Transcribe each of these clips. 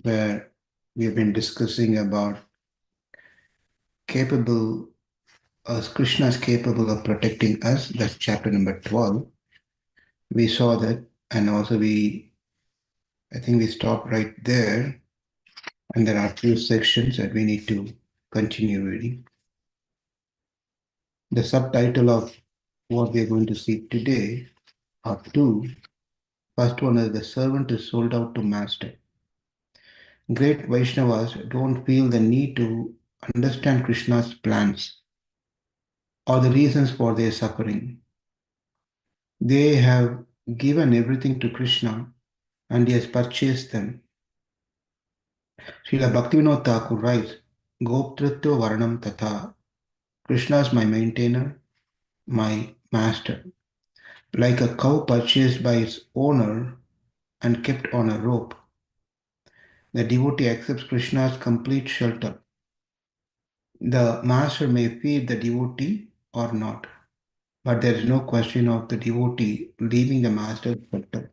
where we have been discussing about capable, Krishna is capable of protecting us. That's chapter number 12. We saw that, and also I think we stopped right there, and there are few sections that we need to continue reading. The subtitle of what we are going to see today are two. First one is the servant is sold out to master. Great Vaishnavas don't feel the need to understand Krishna's plans or the reasons for their suffering. They have given everything to Krishna and he has purchased them. Srila Bhaktivinoda Thakur writes, Goptritva Varanam Tatha. Krishna is my maintainer, my master. Like a cow purchased by its owner and kept on a rope, the devotee accepts Krishna's complete shelter. The master may feed the devotee or not, but there is no question of the devotee leaving the master's shelter.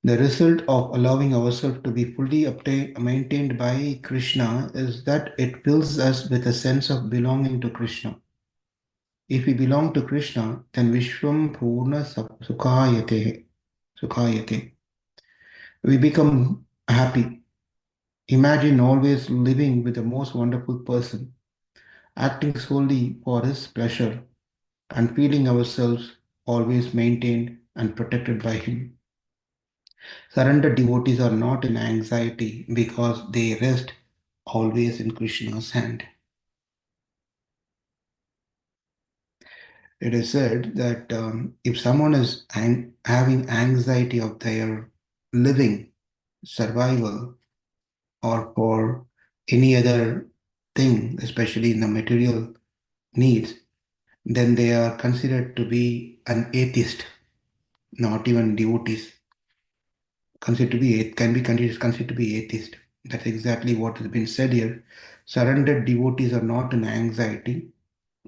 The result of allowing ourselves to be fully maintained by Krishna is that it fills us with a sense of belonging to Krishna. If we belong to Krishna, then Vishwam Purna Sukhayate. We become happy. Imagine always living with the most wonderful person, acting solely for his pleasure, and feeling ourselves always maintained and protected by him. Surrendered devotees are not in anxiety because they rest always in Krishna's hand. It is said that if someone is having anxiety of their living, survival, or for any other thing, especially in the material needs, then they are considered to be an atheist, not even devotees. Considered to be can be considered to be atheist. That's exactly what has been said here. Surrendered devotees are not in anxiety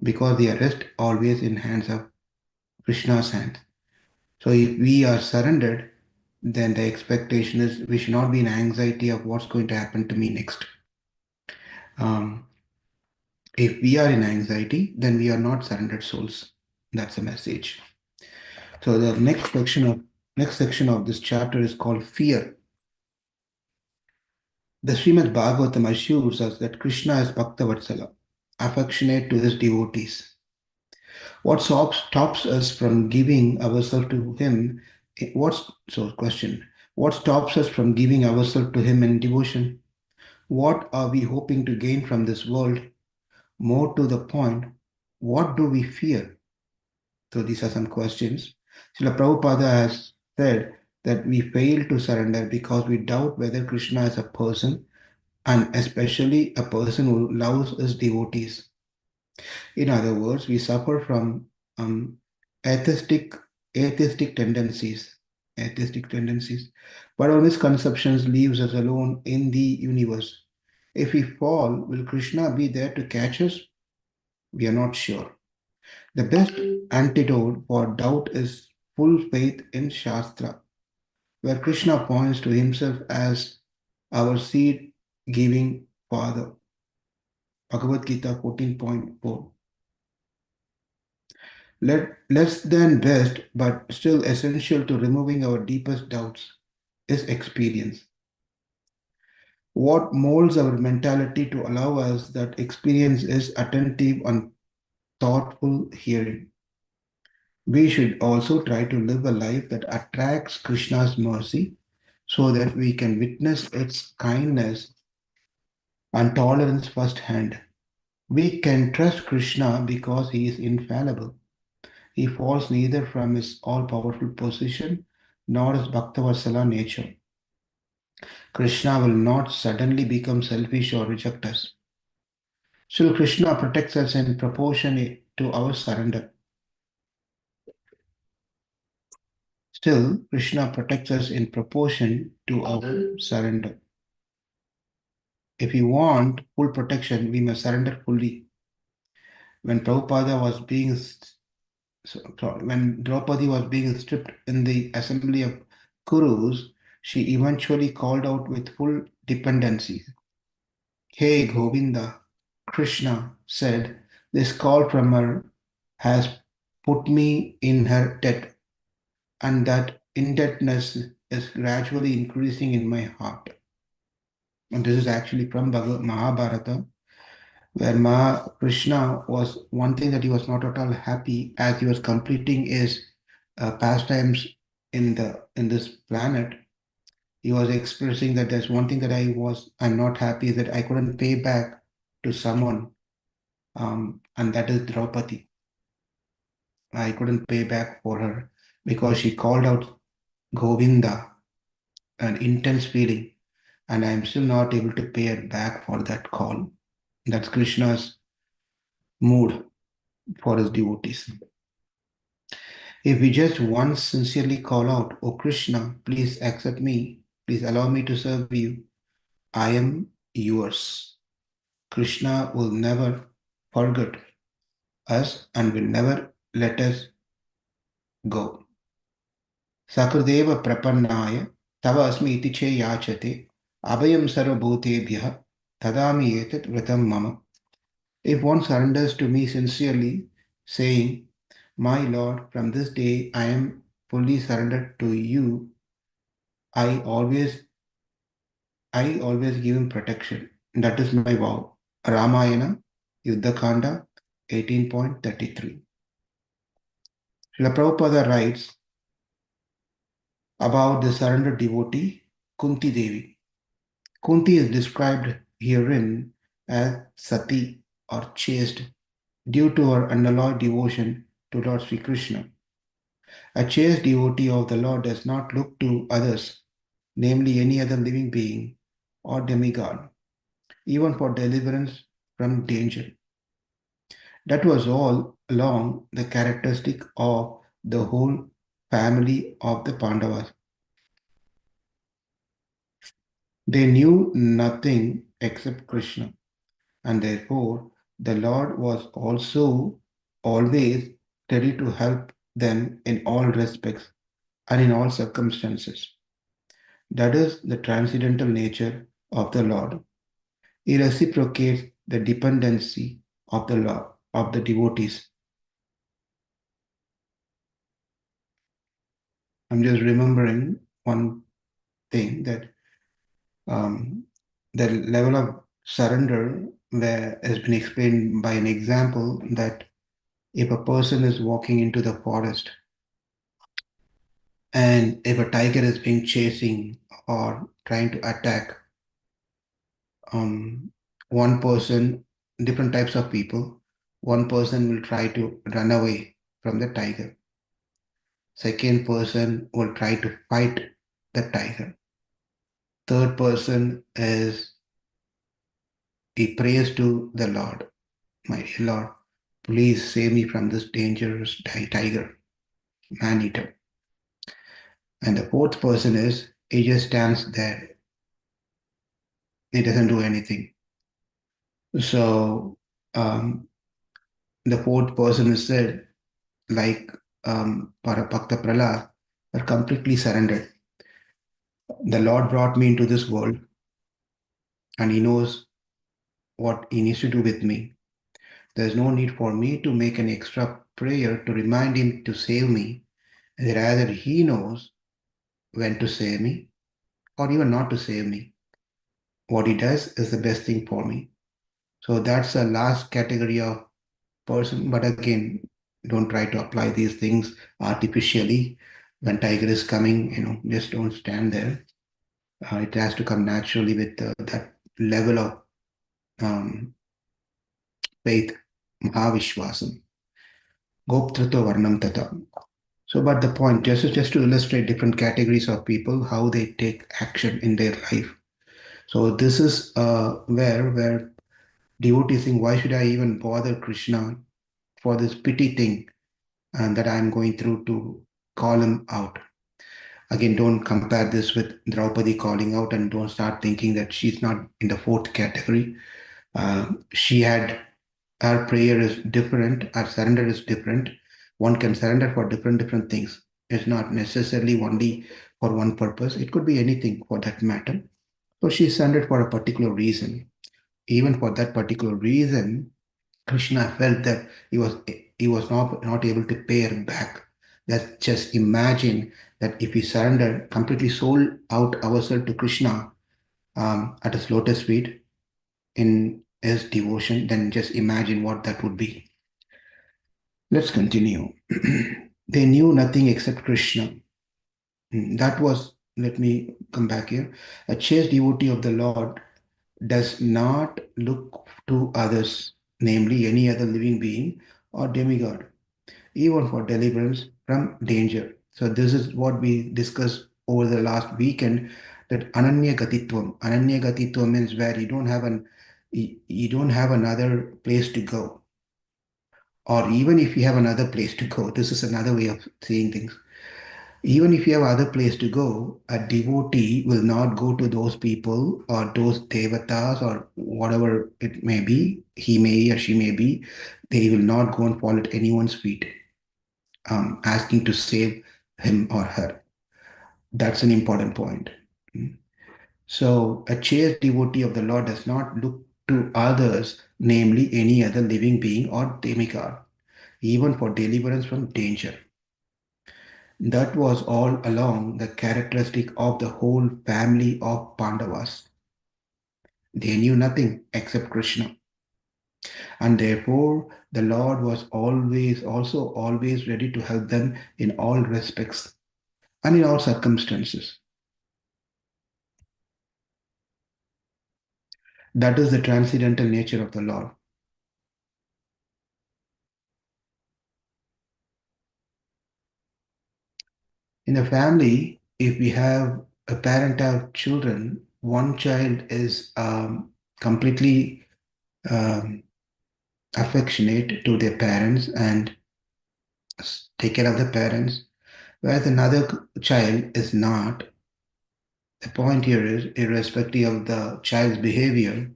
because they rest always in hands of Krishna's hand. So if we are surrendered, then the expectation is we should not be in anxiety of what's going to happen to me next. Um, if we are in anxiety, then we are not surrendered souls. That's the message. So the next section of this chapter is called fear. The Srimad Bhagavatam assures us that Krishna is Bhakta Vatsala, affectionate to his devotees. What stops us from giving ourselves to him? Question? What stops us from giving ourselves to him in devotion? What are we hoping to gain from this world? More to the point, what do we fear? So these are some questions. Srila Prabhupada has said that we fail to surrender because we doubt whether Krishna is a person and especially a person who loves his devotees. In other words, we suffer from um, atheistic atheistic tendencies, atheistic tendencies. But our misconceptions leaves us alone in the universe. If we fall, will Krishna be there to catch us? We are not sure. The best antidote for doubt is full faith in Shastra, where Krishna points to himself as our seed giving Father. Bhagavad Gita 14.4. Less than best, but still essential to removing our deepest doubts, is experience. What molds our mentality to allow us that experience is attentive and thoughtful hearing. We should also try to live a life that attracts Krishna's mercy so that we can witness its kindness and tolerance firsthand. We can trust Krishna because he is infallible. He falls neither from his all powerful position nor his Bhaktavatsala nature. Krishna will not suddenly become selfish or reject us. Still, Krishna protects us in proportion to our surrender. Still, Krishna protects us in proportion to our surrender. If we want full protection, we must surrender fully. When Prabhupada was being, when Draupadi was being stripped in the assembly of Kurus, She eventually called out with full dependency. Hey Govinda, Krishna said, this call from her has put me in her debt, and that indebtedness is gradually increasing in my heart. And this is actually from Mahabharata, where Krishna was one thing that he was not at all happy as he was completing his pastimes in this planet. He was expressing that there's one thing that I'm not happy that I couldn't pay back to someone, and that is Draupadi. I couldn't pay back for her because she called out Govinda, an intense feeling, and I'm still not able to pay her back for that call. That's Krishna's mood for his devotees. If we just once sincerely call out, "Oh Krishna, please accept me, please allow me to serve you, I am yours." Krishna will never forget us and will never let us go. Sakurdeva prapannaya tava asmi iti che yachate abhayam sarvabhutebhyah tadami etat vritam mama. If one surrenders to me sincerely, saying, "My Lord, from this day I am fully surrendered to you," I always I always give him protection. That is my vow. Ramayana, Yuddhakanda, 18.33. Srila Prabhupada writes about the surrendered devotee, Kunti Devi. Kunti is described herein as sati or chaste due to her unalloyed devotion to Lord Sri Krishna. A chaste devotee of the Lord does not look to others, namely any other living being or demigod, even for deliverance from danger. That was all along the characteristic of the whole family of the Pandavas. They knew nothing except Krishna, and therefore the Lord was also always ready to help them in all respects and in all circumstances. That is the transcendental nature of the Lord. He reciprocates the dependency of the Lord, of the devotees. I'm just remembering one thing that um, the level of surrender where has been explained by an example that if a person is walking into the forest and if a tiger is being chasing or trying to attack um, one person, different types of people, one person will try to run away from the tiger. Second person will try to fight the tiger. Third person is he prays to the Lord, "My dear Lord, please save me from this dangerous tiger, man eater." And the fourth person is he just stands there. He doesn't do anything. So the fourth person is said, like Parabhakta Prahlad, are completely surrendered. The Lord brought me into this world and He knows what He needs to do with me. There's no need for me to make an extra prayer to remind Him to save me. Rather, He knows when to save me or even not to save me. What He does is the best thing for me. So that's the last category of person. But again, don't try to apply these things artificially. When tiger is coming, just don't stand there. It has to come naturally with that level of um, faith, mahavishwasam, goptrato varnam tata. So, but the point, just to illustrate different categories of people, how they take action in their life. So this is where devotees think, why should I even bother Krishna for this pity thing and that I'm going through to call him out? Again, don't compare this with Draupadi calling out and don't start thinking that she's not in the fourth category. She had her prayer is different, her surrender is different. One can surrender for different things. is not necessarily only for one purpose. It could be anything for that matter. So she surrendered for a particular reason. Even for that particular reason, Krishna felt that he was not able to pay her back. Just imagine that if we surrendered, completely sold out ourselves to Krishna at his lotus feet in his devotion, then just imagine what that would be. Let's continue. They knew nothing except Krishna. That was, let me come back here. A chaste devotee of the Lord does not look to others, namely any other living being or demigod, even for deliverance from danger. So this is what we discussed over the last weekend, that ananya gatitvam. Ananya gatitvam means where you don't have another place to go. Or even if you have another place to go, this is another way of saying things. Even if you have other place to go, a devotee will not go to those people or those devatas or whatever it may be, he may or she may be. They will not go and fall at anyone's feet, asking to save him or her. That's an important point. Mm. So, a chaste devotee of the Lord does not look to others, namely any other living being or demigod, even for deliverance from danger. That was all along the characteristic of the whole family of Pandavas. They knew nothing except Krishna, and therefore the Lord was always ready to help them in all respects and in all circumstances. That is the transcendental nature of the Lord. In a family, if we have a parent have children, one child is completely um, affectionate to their parents and take care of the parents, whereas another child is not. The point here is, irrespective of the child's behavior,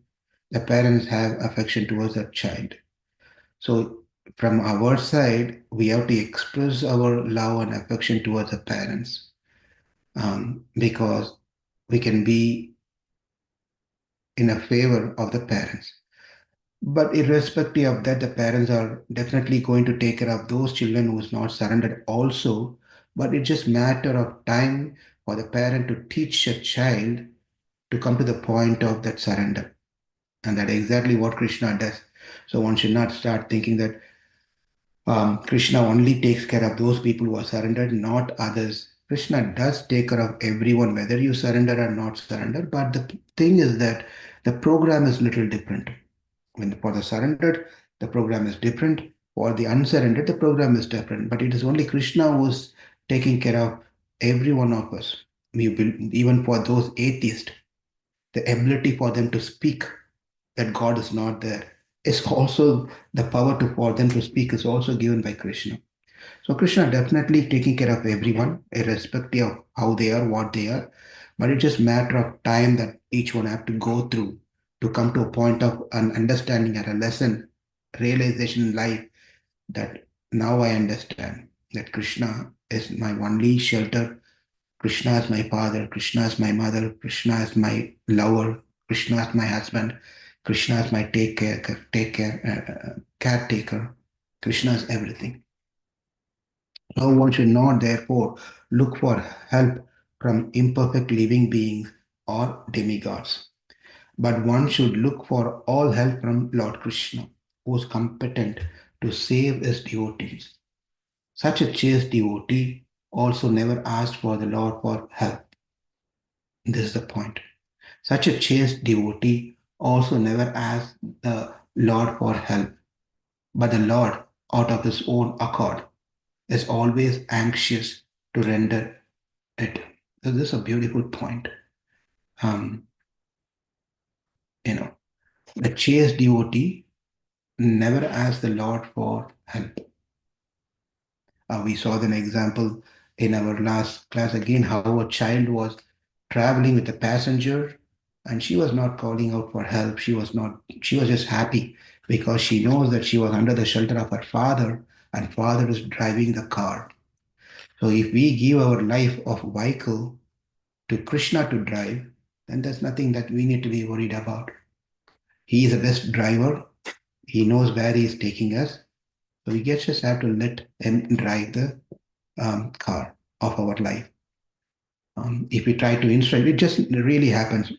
the parents have affection towards that child. So, from our side, we have to express our love and affection towards the parents, because we can be in a favor of the parents. But irrespective of that, the parents are definitely going to take care of those children who's not surrendered also. But it's just matter of time for the parent to teach a child to come to the point of that surrender. And that's exactly what Krishna does. So one should not start thinking that Krishna only takes care of those people who are surrendered, not others. Krishna does take care of everyone, whether you surrender or not surrender. But the thing is that the program is little different. When for the surrendered, the program is different. For the unsurrendered, the program is different. But it is only Krishna who's taking care of every one of us. Even for those atheists, the ability for them to speak that God is not there is also the power to for them to speak is also given by Krishna. So Krishna definitely taking care of everyone, irrespective of how they are, what they are. But it's just matter of time that each one have to go through to come to a point of an understanding and a lesson, realization in life that now I understand that Krishna is my only shelter. Krishna is my father, Krishna is my mother, Krishna is my lover, Krishna is my husband, Krishna is my caretaker. Krishna is everything. No one should not therefore look for help from imperfect living beings or demigods, but one should look for all help from Lord Krishna, who is competent to save his devotees. Such a chaste devotee also never asked for the Lord for help. This is the point. Such a chaste devotee also never asked the Lord for help, but the Lord, out of his own accord, is always anxious to render it. So this is a beautiful point. Um, you know, the chaste devotee never asks the Lord for help. We saw an example in our last class again how a child was traveling with a passenger and she was not calling out for help. She was just happy because she knows that she was under the shelter of her father and father is driving the car. So if we give our life of vehicle to Krishna to drive, then there's nothing that we need to be worried about. He is the best driver. He knows where he is taking us. So we just have to let him drive the car of our life. If we try to instruct, it just really happens.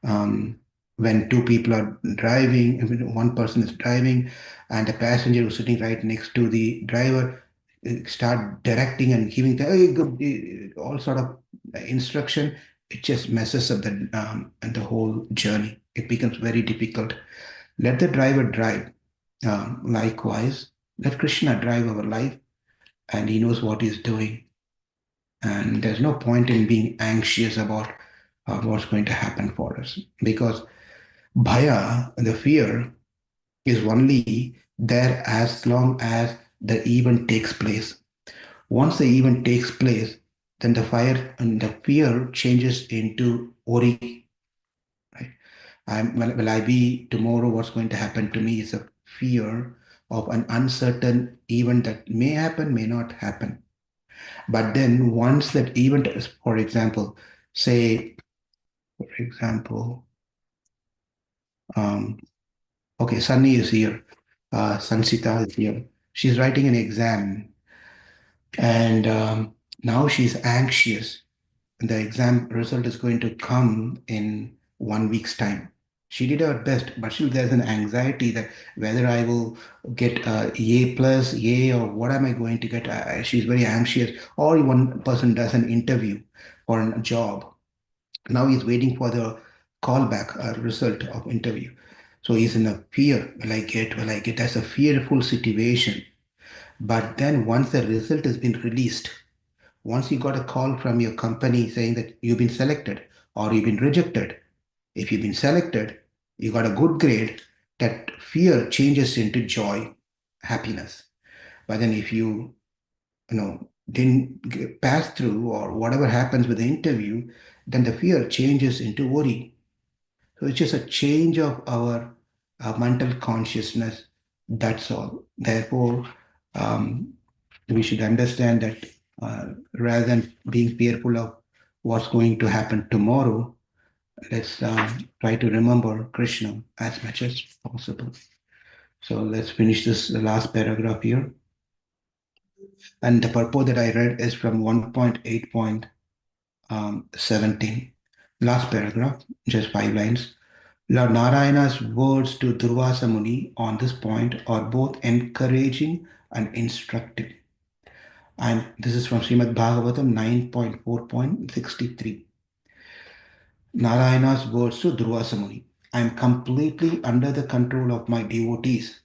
Um, when two people are driving, when one person is driving, and the passenger who's sitting right next to the driver start directing and giving all sort of instruction. It just messes up the whole journey. It becomes very difficult. Let the driver drive. Likewise, let Krishna drive our life, and he knows what he's doing. And there's no point in being anxious about what's going to happen for us, because bhaya, the fear, is only there as long as the event takes place. Once the event takes place, then the fire and the fear changes into worry. Right? Will I be tomorrow? What's going to happen to me is a fear of an uncertain event that may happen, may not happen. But then once that event is, for example, say, for example, um, okay, Sunny is here. Sansita is here. She's writing an exam, and now she's anxious. The exam result is going to come in 1 week's time. She did her best, but still there's an anxiety that whether I will get A plus, A, or what am I going to get. She's very anxious. Or one person does an interview for a job. Now he's waiting for the callback result of interview. So he's in a fear. Will I get? Will I get? That's a fearful situation. But then once the result has been released, once you got a call from your company saying that you've been selected or you've been rejected, if you've been selected, you got a good grade, that fear changes into joy, happiness. But then if didn't pass through or whatever happens with the interview, then the fear changes into worry. So it's just a change of our mental consciousness. That's all. Therefore, um, we should understand that rather than being fearful of what's going to happen tomorrow, let's try to remember Krishna as much as possible. So let's finish this last paragraph here. And the purport that I read is from 1.8.17. Last paragraph, just 5 lines. Lord Narayana's words to Durvasa Muni on this point are both encouraging and instructive. And this is from Srimad Bhagavatam 9.4.63. Narayana's words to Durvasa Muni. I am completely under the control of my devotees.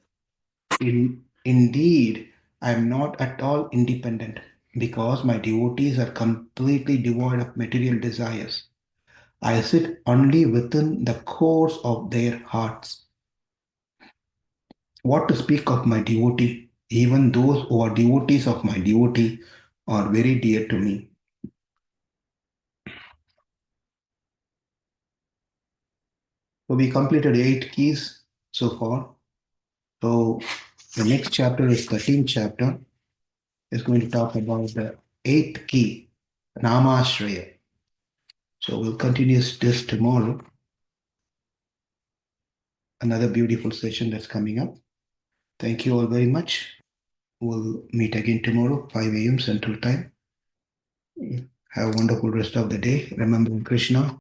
Indeed, I am not at all independent because my devotees are completely devoid of material desires. I sit only within the cores of their hearts. What to speak of my devotee? Even those who are devotees of my devotee are very dear to me. So we completed 8 keys so far. So the next chapter is 13th chapter. Is going to talk about the eighth key, Namashraya. So we'll continue this tomorrow. Another beautiful session that's coming up. Thank you all very much. We'll meet again tomorrow, 5 a.m. Central Time. Have a wonderful rest of the day. Remember Krishna.